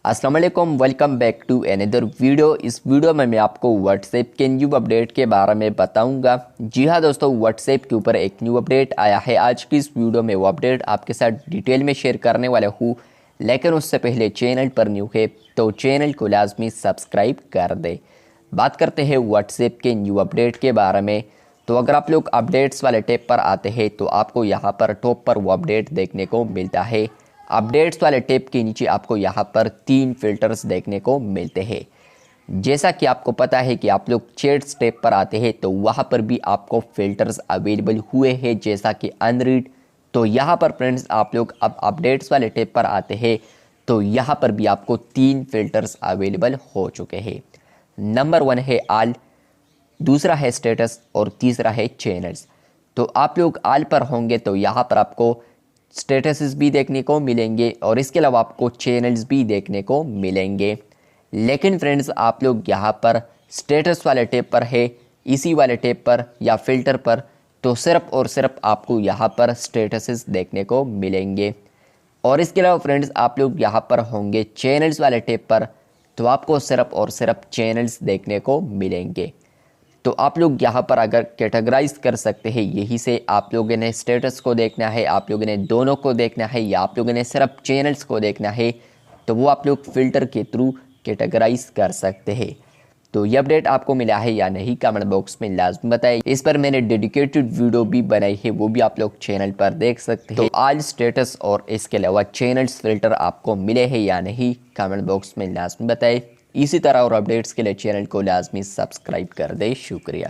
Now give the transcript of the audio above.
अस्सलाम वालेकुम, welcome back to another video. इस वीडियो में मैं आपको व्हाट्सएप के न्यू अपडेट के बारे में बताऊंगा। जी हाँ दोस्तों, व्हाट्सएप के ऊपर एक न्यू अपडेट आया है। आज की इस वीडियो में वो अपडेट आपके साथ डिटेल में शेयर करने वाला हूँ, लेकिन उससे पहले चैनल पर न्यू है तो चैनल को लाजमी सब्सक्राइब कर दे। बात करते हैं व्हाट्सएप के न्यू अपडेट के बारे में। तो अगर आप लोग अपडेट्स वाले टैब पर आते हैं तो आपको यहाँ पर टॉप पर वो अपडेट देखने को मिलता है। अपडेट्स वाले टैब के नीचे आपको यहाँ पर 3 फिल्टर्स देखने को मिलते हैं। जैसा कि आपको पता है कि आप लोग चैट्स टैब पर आते हैं तो वहाँ पर भी आपको फिल्टर्स अवेलेबल हुए हैं, जैसा कि अनरीड। तो यहाँ पर फ्रेंड्स आप लोग अब अपडेट्स वाले टैब पर आते हैं तो यहाँ पर भी आपको 3 फिल्टर्स अवेलेबल हो चुके हैं। नंबर 1 है आल, दूसरा है स्टेटस और तीसरा है चैनल्स। तो आप लोग आल पर होंगे तो यहाँ पर आपको स्टेटसेस भी देखने को मिलेंगे और इसके अलावा आपको चैनल्स भी देखने को मिलेंगे। लेकिन फ्रेंड्स आप लोग यहाँ पर स्टेटस वाले टैब पर है, इसी वाले टैब पर या फिल्टर पर, तो सिर्फ और सिर्फ आपको यहाँ पर स्टेटसेस देखने को मिलेंगे। और इसके अलावा फ्रेंड्स आप लोग यहाँ पर होंगे चैनल्स वाले टैब पर तो आपको सिर्फ और सिर्फ चैनल्स देखने को मिलेंगे। तो आप लोग यहाँ पर अगर कैटेगराइज कर सकते हैं, यही से आप लोगों ने स्टेटस को देखना है, आप लोगों ने दोनों को देखना है या आप लोगों ने सिर्फ चैनल्स को देखना है, तो वो आप लोग फ़िल्टर के थ्रू कैटेगराइज कर सकते हैं। तो ये अपडेट आपको मिला है या नहीं कमेंट बॉक्स में लाजमी बताएं। इस पर मैंने डेडिकेटेड वीडियो भी बनाई है, वो भी आप लोग चैनल पर देख सकते हैं। तो आज स्टेटस और इसके अलावा चैनल्स फिल्टर आपको मिले हैं या नहीं कमेंट बॉक्स में लाजमी बताएं। इसी तरह और अपडेट्स के लिए चैनल को लाजमी सब्सक्राइब कर दे। शुक्रिया।